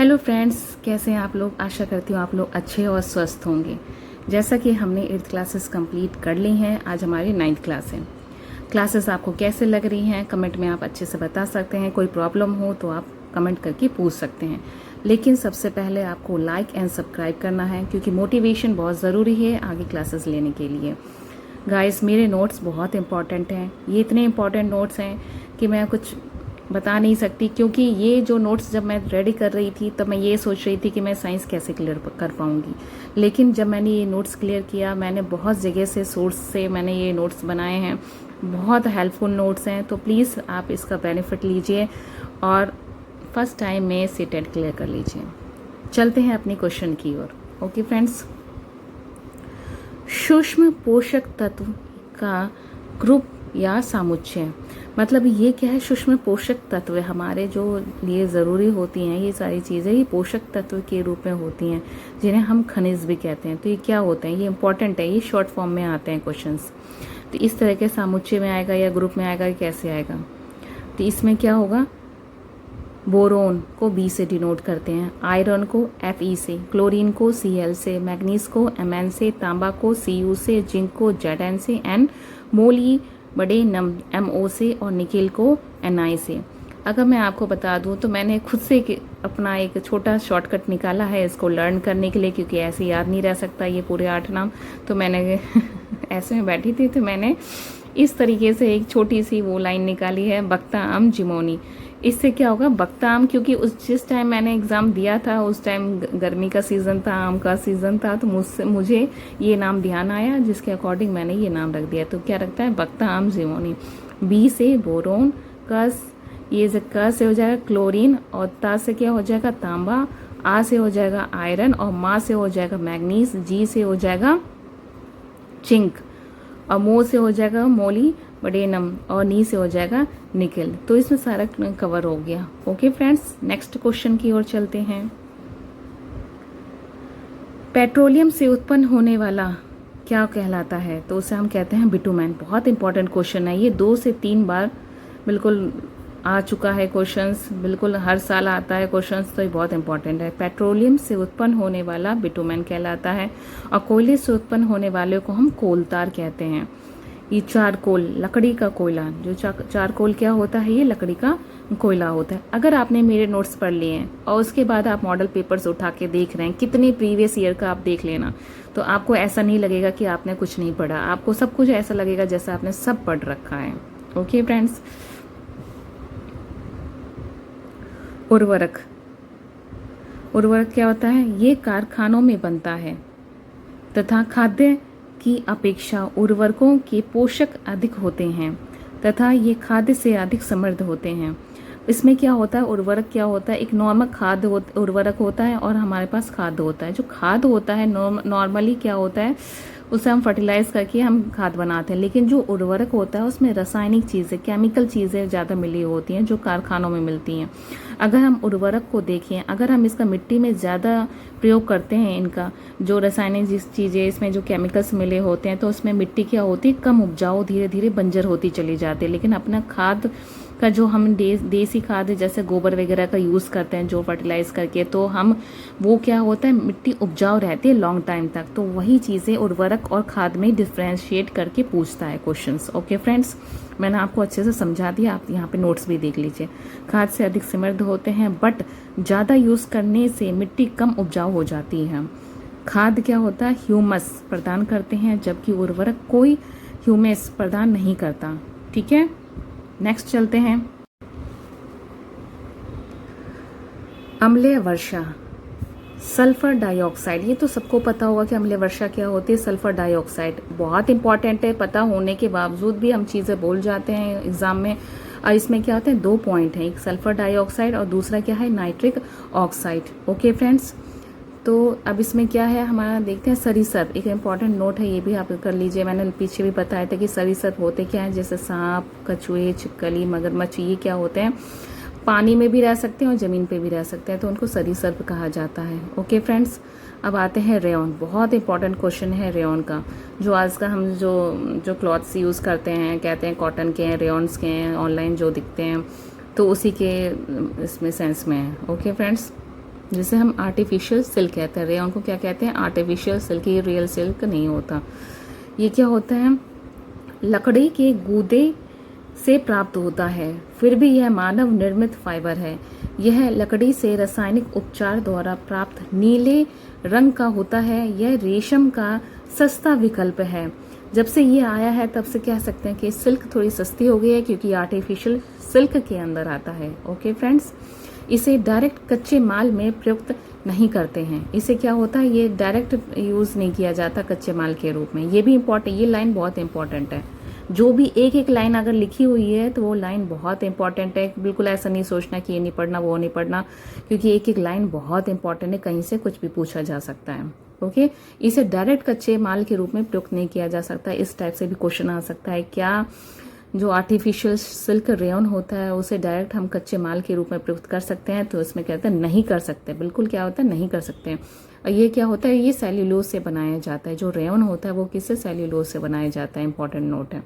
Hello friends, कैसे हैं आप लोग। आशा करती हूँ आप लोग अच्छे और स्वस्थ होंगे। जैसा कि हमने 8th क्लासेस कंप्लीट कर ली हैं, आज हमारी 9th क्लास है। क्लासेस आपको कैसे लग रही हैं कमेंट में आप अच्छे से बता सकते हैं। कोई प्रॉब्लम हो तो आप कमेंट करके पूछ सकते हैं। लेकिन सबसे पहले आपको लाइक एंड सब्सक्राइब करना है, क्योंकि मोटिवेशन बहुत ज़रूरी है आगे क्लासेस लेने के लिए। गाइस, मेरे नोट्स बहुत इंपॉर्टेंट हैं। ये इतने इंपॉर्टेंट नोट्स हैं कि मैं कुछ बता नहीं सकती, क्योंकि ये जो नोट्स जब मैं रेडी कर रही थी तब मैं ये सोच रही थी कि मैं साइंस कैसे क्लियर कर पाऊंगी। लेकिन जब मैंने ये नोट्स क्लियर किया, मैंने बहुत जगह से सोर्स से मैंने ये नोट्स बनाए हैं। बहुत हेल्पफुल नोट्स हैं, तो प्लीज़ आप इसका बेनिफिट लीजिए और फर्स्ट टाइम में इसे टेट क्लियर कर लीजिए। चलते हैं अपनी क्वेश्चन की ओर। ओके फ्रेंड्स, सूक्ष्म पोषक तत्व का ग्रुप या समुच्चय, मतलब ये क्या है। सूक्ष्म पोषक तत्व हमारे जो लिए ज़रूरी होती हैं, ये सारी चीज़ें ये पोषक तत्व के रूप में होती हैं, जिन्हें हम खनिज भी कहते हैं। तो ये क्या होते हैं, ये इंपॉर्टेंट है, ये शॉर्ट फॉर्म में आते हैं क्वेश्चंस। तो इस तरह के समुच्चय में आएगा या ग्रुप में आएगा, कैसे आएगा। तो इसमें क्या होगा, बोरोन को बी से डिनोट करते हैं, आयरन को Fe से, क्लोरीन को Cl से, मैग्नीज को Mn से, तांबा को Cu से, जिंक को Zn से, एंड मोली बड़े नम MO से, और निकेल को Ni से। अगर मैं आपको बता दूं तो मैंने खुद से अपना एक छोटा शॉर्टकट निकाला है इसको लर्न करने के लिए, क्योंकि ऐसे याद नहीं रह सकता ये पूरे 8 नाम। तो मैंने ऐसे में बैठी थी तो मैंने इस तरीके से एक छोटी सी वो लाइन निकाली है, बख्ता आम जिमोनी। इससे क्या होगा, बख्ता आम, क्योंकि जिस टाइम मैंने एग्ज़ाम दिया था उस टाइम गर्मी का सीज़न था, आम का सीज़न था, तो मुझे ये नाम ध्यान आया, जिसके अकॉर्डिंग मैंने ये नाम रख दिया। तो क्या रखता है, बख्ता आम जिमोनी। बी से बोरोन, कस, ये क से हो जाएगा क्लोरीन, और ता से क्या हो जाएगा तांबा, आ से हो जाएगा आयरन, और मा से हो जाएगा मैग्नीज, जी से हो जाएगा जिंक, और मो से हो जाएगा मोली बडेनम, और नी से हो जाएगा निकेल। तो इसमें सारा कवर हो गया। ओके फ्रेंड्स, नेक्स्ट क्वेश्चन की ओर चलते हैं। पेट्रोलियम से उत्पन्न होने वाला क्या कहलाता है, तो उसे हम कहते हैं बिटुमेन। बहुत इंपॉर्टेंट क्वेश्चन है ये, 2 से 3 बार बिल्कुल आ चुका है क्वेश्चंस, बिल्कुल हर साल आता है क्वेश्चंस, तो ये बहुत इंपॉर्टेंट है। पेट्रोलियम से उत्पन्न होने वाला बिटुमेन कहलाता है, और कोयले से उत्पन्न होने वाले को हम कोलतार कहते हैं। ये चारकोल, लकड़ी का कोयला, जो चारकोल क्या होता है, ये लकड़ी का कोयला होता है। अगर आपने मेरे नोट्स पढ़ लिए हैं और उसके बाद आप मॉडल पेपर्स उठा के देख रहे हैं, कितने प्रीवियस ईयर का आप देख लेना, तो आपको ऐसा नहीं लगेगा कि आपने कुछ नहीं पढ़ा। आपको सब कुछ ऐसा लगेगा जैसा आपने सब पढ़ रखा है। ओके फ्रेंड्स, उर्वरक। उर्वरक क्या होता है, ये कारखानों में बनता है तथा खाद्य की अपेक्षा उर्वरकों के पोषक अधिक होते हैं तथा ये खाद्य से अधिक समृद्ध होते हैं। इसमें क्या होता है, उर्वरक क्या होता है, एक नॉर्मल खाद्य उर्वरक होता है, और हमारे पास खाद्य होता है। जो खाद्य होता है नॉर्मली क्या होता है, उसे हम फर्टिलाइज करके हम खाद बनाते हैं। लेकिन जो उर्वरक होता है उसमें रासायनिक चीज़ें, केमिकल चीज़ें ज़्यादा मिली होती हैं, जो कारखानों में मिलती हैं। अगर हम उर्वरक को देखें, अगर हम इसका मिट्टी में ज़्यादा प्रयोग करते हैं, इनका जो रासायनिक चीज़ें इसमें जो केमिकल्स मिले होते हैं, तो उसमें मिट्टी क्या होती है, कम उपजाऊ, धीरे धीरे बंजर होती चली जाती है। लेकिन अपना खाद का जो हम देसी खाद है, जैसे गोबर वगैरह का यूज़ करते हैं जो फर्टिलाइज करके, तो हम वो क्या होता है, मिट्टी उपजाऊ रहती है लॉन्ग टाइम तक। तो वही चीज़ें उर्वरक और खाद में डिफ्रेंशिएट करके पूछता है क्वेश्चंस। ओके फ्रेंड्स, मैंने आपको अच्छे से समझा दिया, आप यहाँ पे नोट्स भी देख लीजिए। खाद से अधिक समृद्ध होते हैं, बट ज़्यादा यूज़ करने से मिट्टी कम उपजाऊ हो जाती है। खाद क्या होता है, ह्यूमस प्रदान करते हैं, जबकि उर्वरक कोई ह्यूमस प्रदान नहीं करता। ठीक है, नेक्स्ट चलते हैं। अम्लीय वर्षा, सल्फर डाइऑक्साइड। ये तो सबको पता होगा कि अम्लीय वर्षा क्या होती है, सल्फर डाइऑक्साइड। बहुत इंपॉर्टेंट है, पता होने के बावजूद भी हम चीज़ें भूल जाते हैं एग्जाम में। और इसमें क्या होता है, 2 पॉइंट हैं, एक सल्फर डाइऑक्साइड और दूसरा क्या है, नाइट्रिक ऑक्साइड। ओके फ्रेंड्स, तो अब इसमें क्या है हमारा, देखते हैं सरीसृप। एक इम्पॉर्टेंट नोट है, ये भी आप कर लीजिए। मैंने पीछे भी बताया था कि सरीसृप होते क्या हैं, जैसे सांप, कछुए, छिपकली, मगरमच्छ, ये क्या होते हैं, पानी में भी रह सकते हैं और ज़मीन पे भी रह सकते हैं, तो उनको सरीसृप कहा जाता है। ओके फ्रेंड्स, अब आते हैं रेयॉन। बहुत इंपॉर्टेंट क्वेश्चन है रेयॉन का, जो आज का हम जो क्लॉथ्स यूज़ करते हैं, कहते हैं कॉटन के हैं, रेयॉन्स के हैं, ऑनलाइन जो दिखते हैं, तो उसी के इसमें सेंस में है। ओके फ्रेंड्स, जिसे हम आर्टिफिशियल सिल्क कहते हैं। रेयॉन को क्या कहते हैं? Artificial silk. ये रियल सिल्क नहीं होता। ये क्या होता है? लकड़ी के गूदे से प्राप्त होता है, फिर भी यह मानव निर्मित फाइबर है। यह लकड़ी से रासायनिक उपचार द्वारा प्राप्त नीले रंग का होता है। यह रेशम का सस्ता विकल्प है। जब से ये आया है तब से कह सकते हैं कि सिल्क थोड़ी सस्ती हो गई है, क्योंकि आर्टिफिशियल सिल्क के अंदर आता है। ओके फ्रेंड्स, इसे डायरेक्ट कच्चे माल में प्रयुक्त नहीं करते हैं। इसे क्या होता है? ये डायरेक्ट यूज़ नहीं किया जाता कच्चे माल के रूप में। ये भी इम्पोर्टेंट, ये लाइन बहुत इंपॉर्टेंट है। जो भी एक एक लाइन अगर लिखी हुई है तो वो लाइन बहुत इंपॉर्टेंट है। बिल्कुल ऐसा नहीं सोचना कि ये नहीं पढ़ना वो नहीं पढ़ना, क्योंकि एक एक लाइन बहुत इंपॉर्टेंट है, कहीं से कुछ भी पूछा जा सकता है। ओके, इसे डायरेक्ट कच्चे माल के रूप में प्रयुक्त नहीं किया जा सकता। इस टाइप से भी क्वेश्चन आ सकता है, क्या जो आर्टिफिशियल सिल्क रेयॉन होता है उसे डायरेक्ट हम कच्चे माल के रूप में प्रयुक्त कर सकते हैं? तो इसमें कहते हैं नहीं कर सकते। बिल्कुल क्या होता है? नहीं कर सकते हैं। और ये क्या होता है? ये सेल्यूलोज से बनाया जाता है। जो रेयॉन होता है वो किससे? सेल्यूलोज से बनाया जाता है। इंपॉर्टेंट नोट है।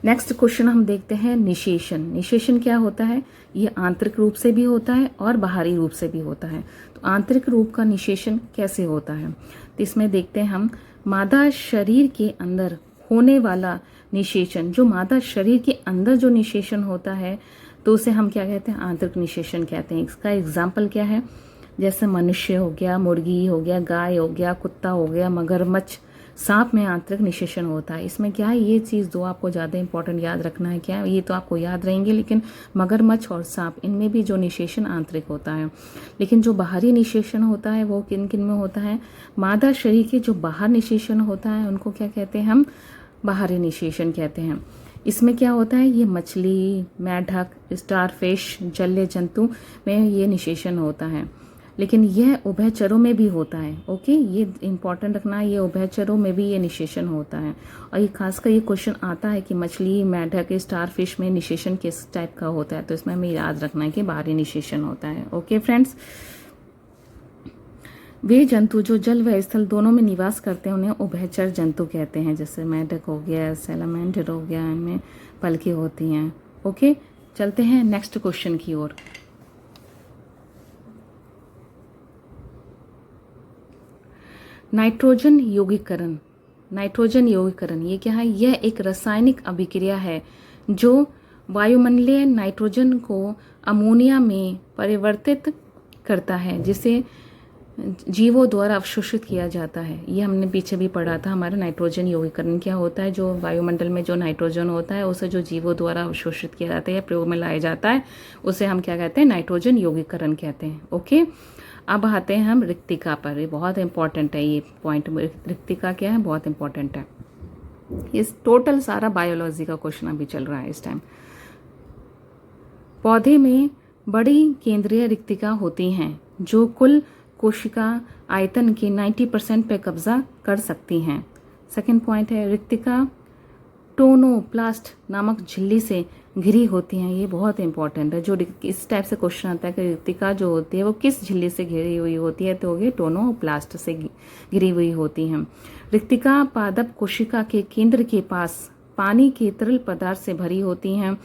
नेक्स्ट क्वेश्चन हम देखते हैं निषेचन। निषेचन क्या होता है? ये आंतरिक रूप से भी होता है और बाहरी रूप से भी होता है। तो आंतरिक रूप का निषेचन कैसे होता है? तो इसमें देखते हैं हम मादा शरीर के अंदर होने वाला निषेचन। जो मादा शरीर के अंदर जो निषेचन होता है तो उसे हम क्या कहते हैं? आंतरिक निषेचन कहते हैं। इसका एग्जाम्पल क्या है? जैसे मनुष्य हो गया, मुर्गी हो गया, गाय हो गया, कुत्ता हो गया, मगरमच्छ, सांप में आंतरिक निषेचन होता है। इसमें क्या है? ये चीज़ दो आपको ज़्यादा इंपॉर्टेंट याद रखना है। क्या ये तो आपको याद रहेंगे, लेकिन मगरमच्छ और सांप, इनमें भी जो निषेचन आंतरिक होता है। लेकिन जो बाहरी निषेचन होता है वो किन किन में होता है? मादा शरीर के जो बाहर निषेचन होता है उनको क्या कहते हैं? हम बाहरी निषेचन कहते हैं। इसमें क्या होता है? ये मछली, मेढक, स्टारफिश, जलीय जंतु में ये निषेचन होता है। लेकिन यह उभयचरों में भी होता है। ओके, ये इंपॉर्टेंट रखना है, ये उभयचरों में भी ये निषेचन होता है। और ये खासकर ये क्वेश्चन आता है कि मछली, मेढक, स्टारफिश में निषेचन किस टाइप का होता है, तो इसमें हमें याद रखना है कि बाहरी निषेचन होता है। ओके फ्रेंड्स, वे जंतु जो जल व स्थल दोनों में निवास करते हैं उन्हें उभयचर जंतु कहते हैं। जैसे मेढक हो गया, सैलामेंडर हो गया, इनमें पलकें होती हैं। ओके, चलते हैं नेक्स्ट क्वेश्चन की ओर। नाइट्रोजन यौगिकरण। नाइट्रोजन यौगिकरण ये क्या है? यह एक रासायनिक अभिक्रिया है जो वायुमंडलीय नाइट्रोजन को अमोनिया में परिवर्तित करता है, जिसे जीवों द्वारा अवशोषित किया जाता है। ये हमने पीछे भी पढ़ा था। हमारा नाइट्रोजन यौगिकरण क्या होता है? जो वायुमंडल में जो नाइट्रोजन होता है उसे जो जीवों द्वारा अवशोषित किया जाता है या प्रयोग में लाया जाता है उसे हम क्या कहते हैं? नाइट्रोजन यौगिकरण कहते हैं। ओके, अब आते हैं हम रिक्तिका पर। ये बहुत इंपॉर्टेंट है, ये पॉइंट। रिक्तिका क्या है? बहुत इंपॉर्टेंट है। इस टोटल सारा बायोलॉजी का क्वेश्चन अभी चल रहा है इस टाइम। पौधे में बड़ी केंद्रीय रिक्तिका होती हैं जो कुल कोशिका आयतन के 90% पे कब्जा कर सकती हैं। सेकंड पॉइंट है, रिक्तिका टोनोप्लास्ट नामक झिल्ली से घिरी होती हैं। ये बहुत इंपॉर्टेंट है। जो इस टाइप से क्वेश्चन आता है कि रिक्तिका जो होती है वो किस झिल्ली से घिरी हुई होती है, तो ये टोनोप्लास्ट से घिरी हुई होती हैं। रिक्तिका पादप कोशिका के केंद्र के पास पानी के तरल पदार्थ से भरी होती हैं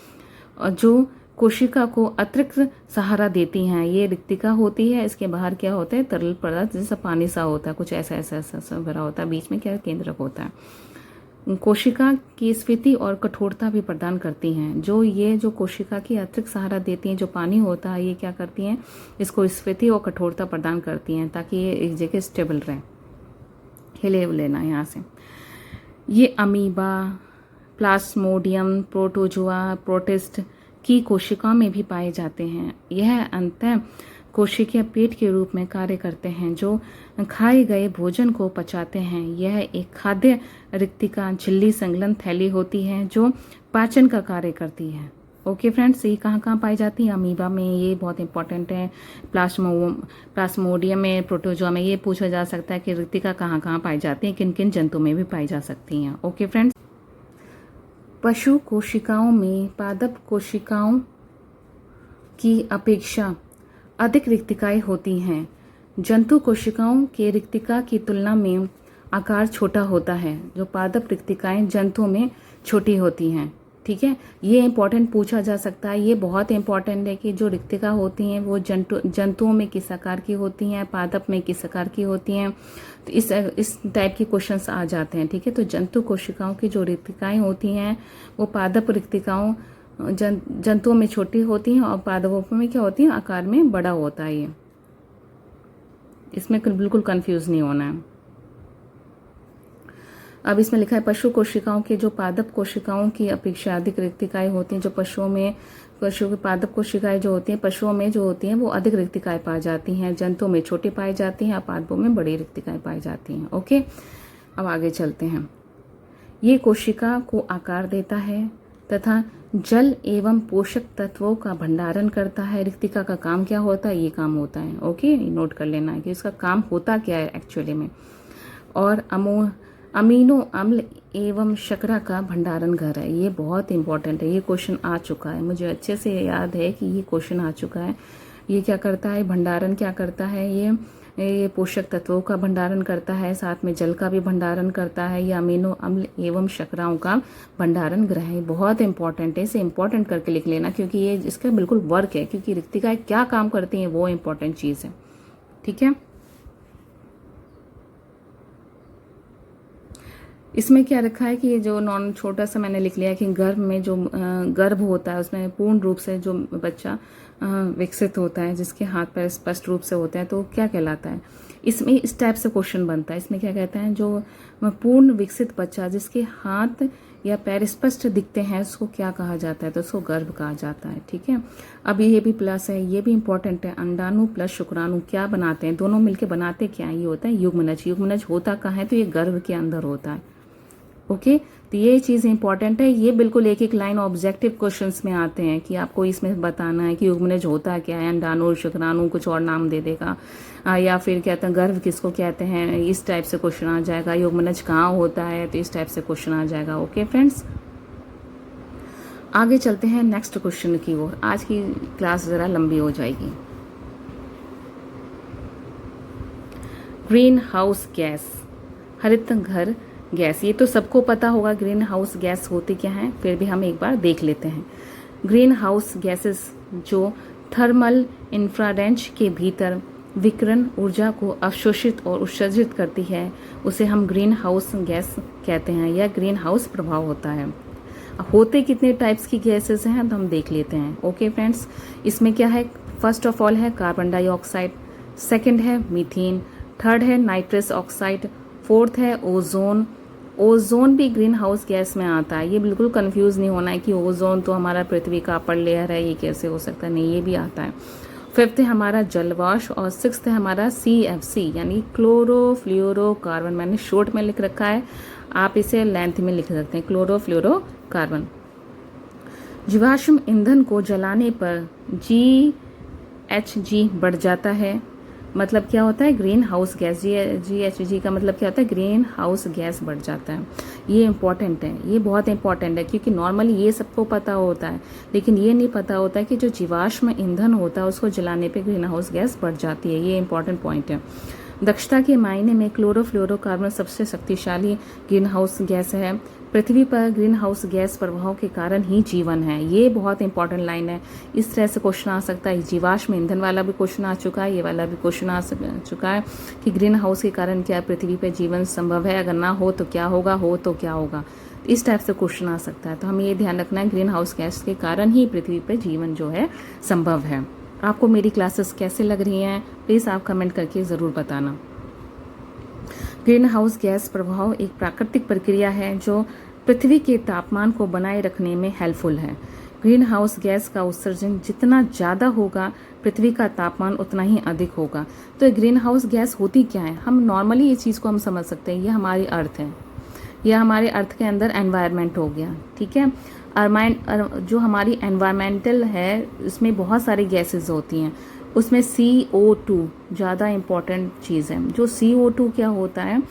और जो कोशिका को अतिरिक्त सहारा देती हैं। ये रिक्तिका होती है। इसके बाहर क्या होता है? तरल पदार्थ जैसा पानी सा होता है, कुछ ऐसा ऐसा ऐसा भरा होता है। बीच में क्या केंद्रक होता है। कोशिका की स्फीति और कठोरता भी प्रदान करती हैं। जो कोशिका की अतिरिक्त सहारा देती हैं, जो पानी होता है, ये क्या करती हैं? इसको स्फीति और कठोरता प्रदान करती हैं ताकि ये एक जगह स्टेबल रहे। हिले लेना यहाँ से। ये अमीबा, प्लाज्मोडियम, प्रोटोजोआ, प्रोटिस्ट की कोशिकाओं में भी पाए जाते हैं। यह अंतः कोशिकीय पेट के रूप में कार्य करते हैं जो खाए गए भोजन को पचाते हैं। यह एक खाद्य रिक्तिका झिल्ली संलग्न थैली होती है जो पाचन का कार्य करती है। ओके फ्रेंड्स, ये कहाँ कहाँ पाई जाती है? अमीबा में, ये बहुत इंपॉर्टेंट है। प्लाज्मोडियम में, प्रोटोजोआ में। ये पूछा जा सकता है कि रिक्तिका कहाँ कहाँ पाई जाती है, किन किन जंतु में भी पाई जा सकती हैं। ओके फ्रेंड्स, पशु कोशिकाओं में पादप कोशिकाओं की अपेक्षा अधिक रिक्तिकाएं होती हैं। जंतु कोशिकाओं के रिक्तिका की तुलना में आकार छोटा होता है। जो पादप रिक्तिकाएं जंतुओं में छोटी होती हैं। ठीक है, ये इम्पोर्टेंट पूछा जा सकता है। ये बहुत इम्पोर्टेंट है कि जो रिक्तिका होती हैं वो जंतुओं में किस आकार की होती हैं, पादप में किस आकार की होती हैं। तो इस टाइप की क्वेश्चंस आ जाते हैं। ठीक है, तो जंतु कोशिकाओं की जो रिक्तिकाएं होती हैं वो पादप रिक्तिकाओं जंतुओं में छोटी होती हैं और पादपों में क्या होती हैं, आकार में बड़ा होता है। ये इसमें बिल्कुल कंफ्यूज नहीं होना है। अब इसमें लिखा है पशु कोशिकाओं के जो पादप कोशिकाओं की अपेक्षा अधिक रिक्तिकाएं होती हैं। जो पशुओं की पादप कोशिकाएं जो होती हैं पशुओं में जो होती हैं वो अधिक रिक्तिकाएं पाई जाती हैं, जंतुओं में छोटी पाई जाती हैं और पादपों में बड़ी रिक्तिकाएं पाई जाती हैं। ओके, अब आगे चलते हैं। ये कोशिका को आकार देता है तथा जल एवं पोषक तत्वों का भंडारण करता है। रिक्तिका का काम क्या होता है, ये काम होता है। ओके, नोट कर लेना है कि इसका काम होता क्या है एक्चुअली में। और अमीनो अम्ल एवं शर्करा का भंडारण घर है। ये बहुत इंपॉर्टेंट है, ये क्वेश्चन आ चुका है, मुझे अच्छे से याद है कि ये क्वेश्चन आ चुका है। ये क्या करता है, भंडारण क्या करता है, ये पोषक तत्वों का भंडारण करता है, साथ में जल का भी भंडारण करता है। ये अमीनो अम्ल एवं शर्कराओं का भंडारण ग्रह है। बहुत इंपॉर्टेंट है, इसे इंपॉर्टेंट करके लिख लेना क्योंकि ये इसका बिल्कुल वर्क है, क्योंकि रिक्तिकाएं क्या काम करती हैं वो इंपॉर्टेंट चीज़ है। ठीक है, इसमें क्या रखा है कि ये जो छोटा सा मैंने लिख लिया कि गर्भ में जो गर्भ होता है उसमें पूर्ण रूप से जो बच्चा विकसित होता है, जिसके हाथ पैर स्पष्ट रूप से होते हैं, तो क्या कहलाता है। इसमें इस टाइप से क्वेश्चन बनता है। इसमें क्या कहते हैं, जो पूर्ण विकसित बच्चा जिसके हाथ या पैर स्पष्ट दिखते हैं उसको क्या कहा जाता है, तो उसको गर्भ कहा जाता है। ठीक है, अब ये भी प्लस है, ये भी इंपॉर्टेंट है। अंडाणु प्लस शुक्राणु क्या बनाते हैं, दोनों मिलकर बनाते क्या है, ये होता है युग्मनज। युग्मनज होता कहाँ है, तो ये गर्भ के अंदर होता है। ओके, तो ये चीज़ इंपॉर्टेंट है। ये बिल्कुल एक एक लाइन ऑब्जेक्टिव क्वेश्चंस में आते हैं कि आपको इसमें बताना है कि युग्मनज होता क्या है, अंडाणु शुक्राणु कुछ और नाम दे देगा, या फिर कहते हैं गर्भ किसको कहते हैं, इस टाइप से क्वेश्चन आ जाएगा। युग्मनज कहाँ होता है, तो इस टाइप से क्वेश्चन आ जाएगा। ओके फ्रेंड्स, आगे चलते हैं नेक्स्ट क्वेश्चन की ओर। आज की क्लास ज़रा लंबी हो जाएगी। ग्रीन हाउस गैस, हरित घर गैस, ये तो सबको पता होगा ग्रीन हाउस गैस होती क्या है, फिर भी हम एक बार देख लेते हैं। ग्रीन हाउस गैसेस जो थर्मल इंफ्रारेड के भीतर विकिरण ऊर्जा को अवशोषित और उत्सर्जित करती है, उसे हम ग्रीन हाउस गैस कहते हैं। यह ग्रीन हाउस प्रभाव होता है। होते कितने टाइप्स की गैसेस हैं तो हम देख लेते हैं। ओके फ्रेंड्स, इसमें क्या है, फर्स्ट ऑफ ऑल है कार्बन डाइऑक्साइड, सेकंड है मीथेन, थर्ड है नाइट्रस ऑक्साइड, फोर्थ है ओजोन। ओजोन भी ग्रीन हाउस गैस में आता है। ये बिल्कुल कंफ्यूज नहीं होना है कि ओजोन तो हमारा पृथ्वी का अपर लेयर है, ये कैसे हो सकता है, नहीं, ये भी आता है। फिफ्थ है हमारा जलवाष्प और सिक्स्थ है हमारा CFC यानी क्लोरोफ्लोरोकार्बन। मैंने शॉर्ट में लिख रखा है, आप इसे लेंथ में लिख सकते हैं, क्लोरोफ्लोरोकार्बन। जीवाश्म ईंधन को जलाने पर GHG बढ़ जाता है। मतलब क्या होता है, ग्रीन हाउस गैस। GHG का मतलब क्या होता है, ग्रीन हाउस गैस बढ़ जाता है। ये इंपॉर्टेंट है, ये बहुत इंपॉर्टेंट है, क्योंकि नॉर्मली ये सबको पता होता है, लेकिन ये नहीं पता होता है कि जो जीवाश्म ईंधन होता है उसको जलाने पे ग्रीन हाउस गैस बढ़ जाती है। ये इंपॉर्टेंट पॉइंट है। दक्षता के मायने में क्लोरोफ्लोरोकार्बन सबसे शक्तिशाली ग्रीन हाउस गैस है। पृथ्वी पर ग्रीन हाउस गैस प्रभाव के कारण ही जीवन है। ये बहुत इंपॉर्टेंट लाइन है। इस तरह से क्वेश्चन आ सकता है। जीवाश्म ईंधन वाला भी क्वेश्चन आ चुका है, ये वाला भी क्वेश्चन आ चुका है कि ग्रीन हाउस के कारण क्या पृथ्वी पर जीवन संभव है, अगर ना हो तो क्या होगा, हो तो क्या होगा। इस टाइप से क्वेश्चन आ सकता है। तो हमें ये ध्यान रखना है, ग्रीन हाउस गैस के कारण ही पृथ्वी पर जीवन जो है संभव है। आपको मेरी क्लासेस कैसे लग रही हैं, प्लीज़ आप कमेंट करके ज़रूर बताना। ग्रीन हाउस गैस प्रभाव एक प्राकृतिक प्रक्रिया है जो पृथ्वी के तापमान को बनाए रखने में हेल्पफुल है। ग्रीन हाउस गैस का उत्सर्जन जितना ज़्यादा होगा, पृथ्वी का तापमान उतना ही अधिक होगा। तो ग्रीन हाउस गैस होती क्या है, हम नॉर्मली ये चीज़ को हम समझ सकते हैं, ये हमारी अर्थ है, यह हमारे अर्थ के अंदर एनवायरनमेंट हो गया। ठीक है, जो हमारी एनवायरमेंटल है इसमें बहुत सारी गैसेस होती हैं, उसमें CO2 ज़्यादा इम्पॉर्टेंट चीज़ है। जो CO2 क्या होता है,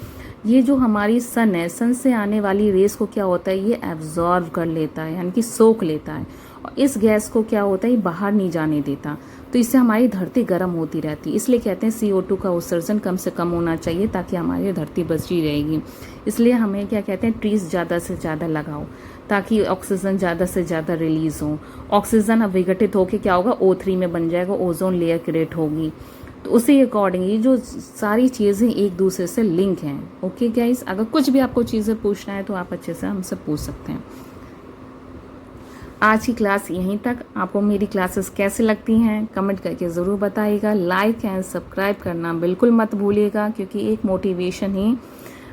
ये जो हमारी सन है, सन से आने वाली रेस को क्या होता है, ये एब्जॉर्व कर लेता है, यानी कि सोख लेता है, और इस गैस को क्या होता है, ये बाहर नहीं जाने देता। तो इससे हमारी धरती गर्म होती रहती है। इसलिए कहते हैं CO2 का उत्सर्जन कम से कम होना चाहिए ताकि हमारी धरती बची रहेगी। इसलिए हमें क्या कहते हैं, ट्रीज ज़्यादा से ज़्यादा लगाओ ताकि ऑक्सीजन ज़्यादा से ज़्यादा रिलीज़ हो। ऑक्सीजन अब विघटित होकर क्या होगा, O3 में बन जाएगा, ओजोन लेयर क्रिएट होगी। तो उसी अकॉर्डिंग ये जो सारी चीज़ें एक दूसरे से लिंक हैं। ओके गाइस, अगर कुछ भी आपको चीज़ें पूछना है तो आप अच्छे से हमसे पूछ सकते हैं। आज की क्लास यहीं तक। आपको मेरी क्लासेस कैसे लगती हैं कमेंट करके ज़रूर बताइएगा। लाइक एंड सब्सक्राइब करना बिल्कुल मत भूलिएगा, क्योंकि एक मोटिवेशन ही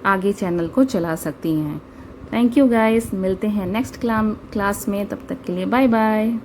आगे चैनल को चला सकती हैं। थैंक यू गाइस, मिलते हैं नेक्स्ट क्लास में, तब तक के लिए बाय बाय।